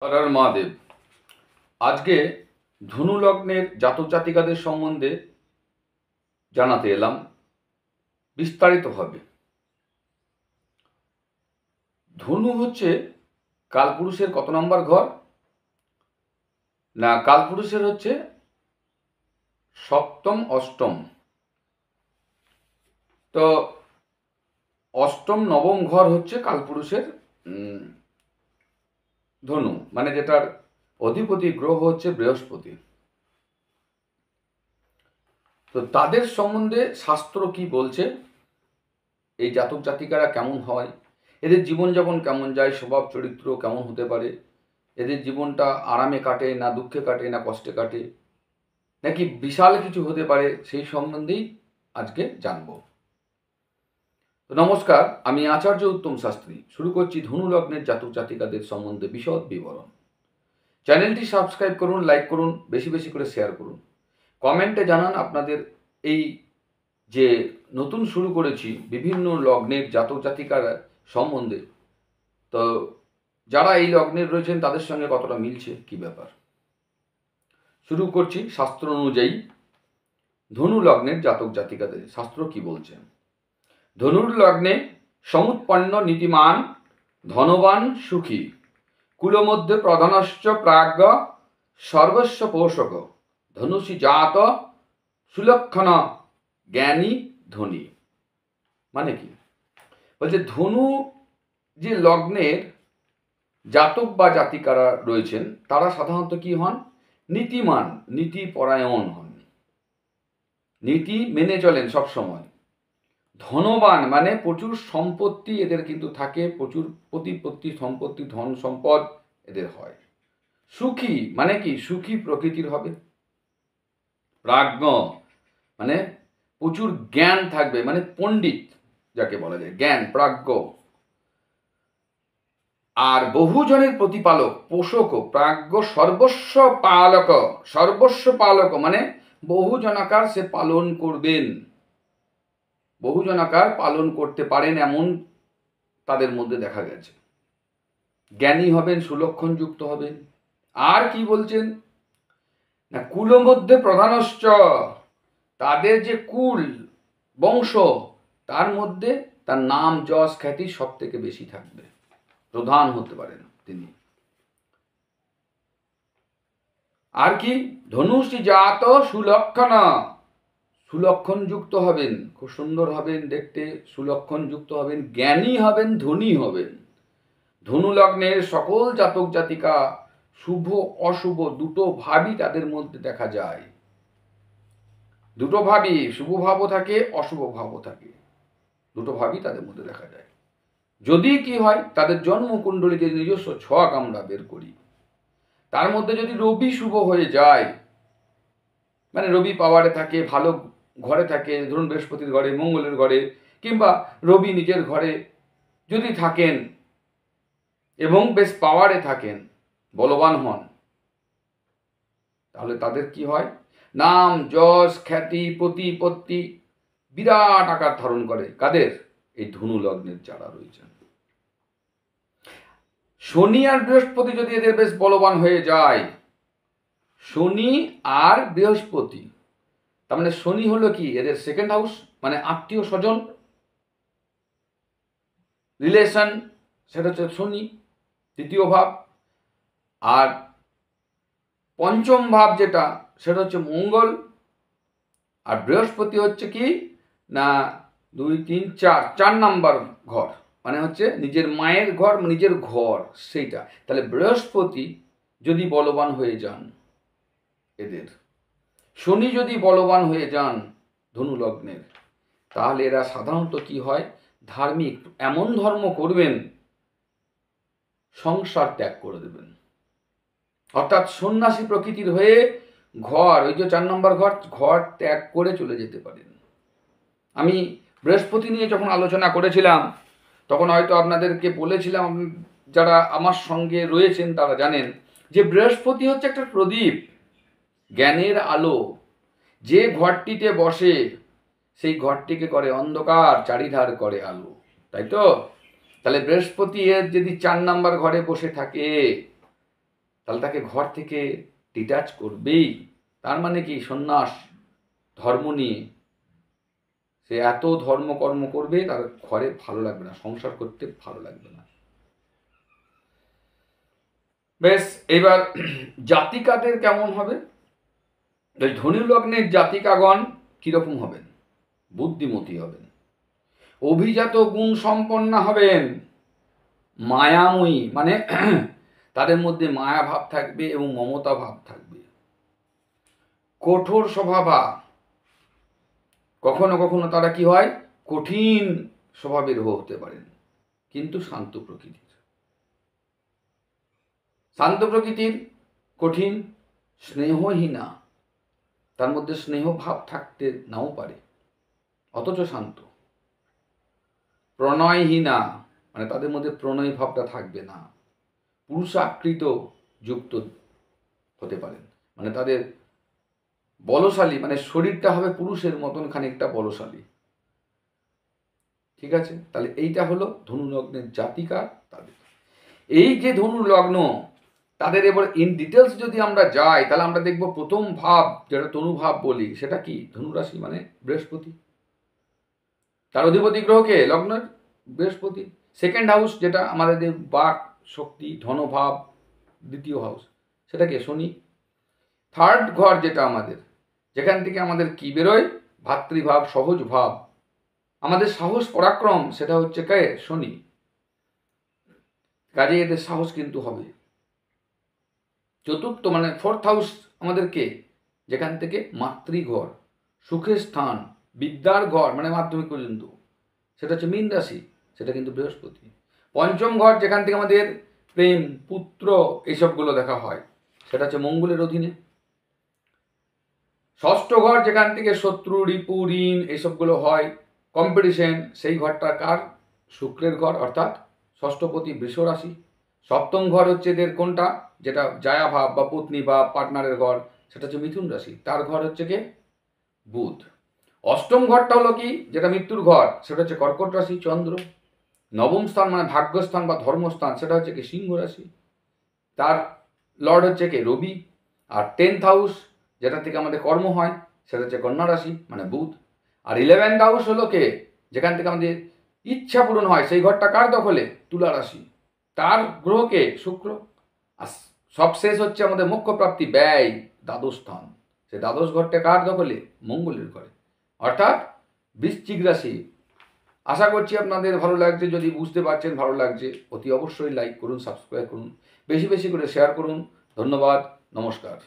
হর হর মহাদেব। আজকে ধনু লগ্নের জাতক জাতিকাদের সম্বন্ধে জানাতে এলাম বিস্তারিতভাবে। ধনু হচ্ছে কালপুরুষের কত নম্বর ঘর? না, কালপুরুষের হচ্ছে সপ্তম অষ্টম। তো অষ্টম নবম ঘর হচ্ছে কালপুরুষের ধনু, মানে যেটার অধিপতি গ্রহ হচ্ছে বৃহস্পতি। তো তাদের সম্বন্ধে শাস্ত্র কি বলছে, এই জাতক জাতিকারা কেমন হয়, এদের জীবনযাপন কেমন যায়, স্বভাব চরিত্র কেমন হতে পারে, এদের জীবনটা আরামে কাটে না দুঃখে কাটে না কষ্টে কাটে, নাকি বিশাল কিছু হতে পারে, সেই সম্বন্ধেই আজকে জানব। তো নমস্কার, আমি আচার্য উত্তম শাস্ত্রী। শুরু করছি ধনু লগ্নের জাতক জাতিকাদের সম্বন্ধে বিশদ বিবরণ। চ্যানেলটি সাবস্ক্রাইব করুন, লাইক করুন, বেশি বেশি করে শেয়ার করুন, কমেন্টে জানান আপনাদের এই যে নতুন শুরু করেছি বিভিন্ন লগ্নের জাতক জাতিকার সম্বন্ধে, তো যারা এই লগ্নের রয়েছেন তাদের সঙ্গে কতটা মিলছে, কি ব্যাপার। শুরু করছি শাস্ত্র অনুযায়ী ধনু লগ্নের জাতক জাতিকাদের শাস্ত্র কি বলছেন। ধনুর লগ্নে সমুৎপন্ন নীতিমান ধনবান সুখী কুলমধ্যে প্রধানশ্চ প্রাজ্ঞ সর্বস্ব পোষক ধনুষী জাত সুলক্ষণ জ্ঞানী ধনী। মানে কি বলছে, ধনু যে লগ্নের জাতক বা জাতিকারা রয়েছেন তারা সাধারণত কি হন? নীতিমান, নীতিপরায়ণ হন, নীতি মেনে চলেন সব সময়। ধনবান মানে প্রচুর সম্পত্তি এদের কিন্তু থাকে, প্রচুর প্রতিপত্তি সম্পত্তি ধন সম্পদ এদের হয়। সুখী মানে কি? সুখী প্রকৃতির হবে। প্রাজ্ঞ মানে প্রচুর জ্ঞান থাকবে, মানে পণ্ডিত যাকে বলা যায়, জ্ঞান প্রাজ্ঞ। আর বহুজনের প্রতিপালক, পোষক, প্রাজ্ঞ সর্বস্ব পালক। সর্বস্ব পালক মানে বহুজনাকার সে পালন করবেন, বহুজনাকার পালন করতে পারেন এমন তাদের মধ্যে দেখা গেছে। জ্ঞানী হবেন, সুলক্ষণ যুক্ত হবেন। আর কি বলছেন না, কুল মধ্যে প্রধানশ্চ, তাদের যে কুল বংশ তার মধ্যে তার নাম যশ খ্যাতি সব থেকে বেশি থাকবে, প্রধান হতে পারেন তিনি। আর কি? ধনুষী জাত সুলক্ষণ, সুলক্ষণ যুক্ত হবেন, খুব সুন্দর হবেন দেখতে, সুলক্ষণ যুক্ত হবেন, জ্ঞানী হবেন, ধনী হবেন। ধনু লগ্নের সকল জাতক জাতিকা শুভ অশুভ দুটো ভাবই তাদের মধ্যে দেখা যায়। দুটো ভাবই, শুভ ভাবও থাকে অশুভ ভাবও থাকে, দুটো ভাবই তাদের মধ্যে দেখা যায়। যদি কি হয়, তাদের জন্মকুণ্ডলীতে নিজস্ব ছক আমরা বের করি, তার মধ্যে যদি রবি শুভ হয়ে যায়, মানে রবি পাওয়ারে থাকে, ভালো ঘরে থাকে, ধরুন বৃহস্পতির ঘরে, মঙ্গলের ঘরে, কিংবা রবি নিজের ঘরে যদি থাকেন এবং বেশ পাওয়ারে থাকেন, বলবান হন, তাহলে তাদের কি হয়? নাম যশ খ্যাতি প্রতিপত্তি বিরাট আকার ধারণ করে। কাদের? এই ধনু লগ্নের যারা রয়েছেন। শনি আর বৃহস্পতি যদি এদের বেশ বলবান হয়ে যায়, শনি আর বৃহস্পতি, তার মানে শনি হলো কি এদের সেকেন্ড হাউস, মানে আত্মীয় স্বজন, রিলেশন, সেটা হচ্ছে শনি তৃতীয় ভাব। আর পঞ্চম ভাব যেটা, সেটা হচ্ছে মঙ্গল। আর বৃহস্পতি হচ্ছে কি না 2 3 4 নাম্বার ঘর, মানে হচ্ছে নিজের মায়ের ঘর, নিজের ঘর সেইটা। তাহলে বৃহস্পতি যদি বলবান হয়ে যান এদের, শনি যদি বলবান হয়ে যান ধনু লগ্নের, তাহলে এরা সাধারণত কি হয়? ধার্মিক, এমন ধর্ম করবেন সংসার ত্যাগ করে দেবেন, অর্থাৎ সন্ন্যাসী প্রকৃতির হয়ে ঘর, ওই যে 4 নম্বর ঘর, ঘর ত্যাগ করে চলে যেতে পারেন। আমি বৃহস্পতি নিয়ে যখন আলোচনা করেছিলাম তখন হয়তো আপনাদেরকে বলেছিলাম, যারা আমার সঙ্গে রয়েছেন তারা জানেন যে বৃহস্পতি হচ্ছে একটা প্রদীপ, জ্ঞানের আলো। যে ঘরটিতে বসে সেই ঘরটিকে করে অন্ধকার, চারিধার করে আলো, তাই তো? তাহলে বৃহস্পতি এর যদি 4 নাম্বার ঘরে বসে থাকে, তাহলে তাকে ঘর থেকে ডিটাচ করবেই। তার মানে কি, সন্ন্যাস ধর্ম নিয়ে সে এত ধর্মকর্ম করবে, তার ঘরে ভালো লাগবে না, সংসার করতে ভালো লাগবে না। বেশ, এবার জাতিকাদের কেমন হবে? ধনু লগ্নের জাতিকাগণ কিরকম হবেন? বুদ্ধিমতী হবেন, অভিজাত গুণ সম্পন্ন হবেন, মায়াময়ী, মানে তাদের মধ্যে মায়া ভাব থাকবে এবং মমতা ভাব থাকবে, কঠোর স্বভাবা, কখনো কখনো তারা কি হয়, কঠিন স্বভাবের হতে পারেন, কিন্তু শান্ত প্রকৃতির। শান্ত প্রকৃতির, কঠিন, স্নেহহীনা, তার মধ্যে স্নেহ ভাব থাকতে নাও পারে, অথচ শান্ত। প্রণয়হীনা, মানে তাদের মধ্যে প্রণয় ভাবটা থাকবে না, পুরুষাকৃত যুক্ত হতে পারেন, মানে তাদের বলশালী, মানে শরীরটা হবে পুরুষের মতন খানিকটা বলশালী। ঠিক আছে, তাহলে এইটা হলো ধনু লগ্নের জাতিকা তাদের। এই যে ধনু লগ্ন, তাদের এবার ইন ডিটেলস যদি আমরা যাই, তাহলে আমরা দেখব প্রথম ভাব, যেটা তনু ভাব বলি, সেটা কি ধনুরাশি, মানে বৃহস্পতি। তার অধিপতি গ্রহকে লগ্নের বৃহস্পতি। সেকেন্ড হাউস, যেটা আমাদের বাক শক্তি ধনভাব, দ্বিতীয় হাউস, সেটাকে শনি। থার্ড ঘর যেটা আমাদের, যেখান থেকে আমাদের কি বেরোয়, ভাতৃভাব, সহজ ভাব, আমাদের সাহস পরাক্রম, সেটা হচ্ছে কে, শনি। কাজে এদের সাহস কিন্তু হবে। চতুর্থ মানে ফোর্থ হাউস আমাদের কে, যেখান থেকে মাতৃঘর, সুখের স্থান, বিদ্যার ঘর, মানে মাধ্যমিক পর্যন্ত, সেটা হচ্ছে মীন রাশি, সেটা কিন্তু বৃহস্পতি। পঞ্চম ঘর, যেখান থেকে আমাদের প্রেম, পুত্র, এইসবগুলো দেখা হয়, সেটা হচ্ছে মঙ্গলের অধীনে। ষষ্ঠ ঘর, যেখান থেকে শত্রু, রিপু, ঋণ এইসবগুলো হয়, কম্পিটিশন, সেই ঘরটা কার, শুক্রের ঘর, অর্থাৎ ষষ্ঠপতি বৃষ রাশি। সপ্তম ঘর হচ্ছে এদের কোনটা, যেটা জায়া ভাব বা পত্নী বা পার্টনারের ঘর, সেটা হচ্ছে মিথুন রাশি, তার ঘর হচ্ছে কে, বুধ। অষ্টম ঘরটা হলো কি, যেটা মৃত্যুর ঘর, সেটা হচ্ছে কর্কট রাশি, চন্দ্র। নবম স্থান মানে ভাগ্যস্থান বা ধর্মস্থান, সেটা হচ্ছে কি সিংহ রাশি, তার লর্ড হচ্ছে কে, রবি। আর 10th হাউস, যেটা থেকে আমাদের কর্ম হয়, সেটা হচ্ছে কন্যা রাশি, মানে বুধ। আর 11th হাউস হলো কে, যেখান থেকে আমাদের ইচ্ছা পূরণ হয়, সেই ঘরটা কার দখলে, তুলা রাশি, তার গ্রহকে শুক্র। আর সবশেষ হচ্ছে আমাদের মোক্ষ প্রাপ্তি, ব্যয়, দ্বাদশ স্থান, সে দ্বাদশ ঘরটা কার দখলে, মঙ্গলের ঘরে, অর্থাৎ বৃশ্চিক রাশি। আশা করছি আপনাদের ভালো লাগছে। যদি বুঝতে পারছেন ভালো লাগছে, অতি অবশ্যই লাইক করুন, সাবস্ক্রাইব করুন, বেশি বেশি করে শেয়ার করুন। ধন্যবাদ, নমস্কার।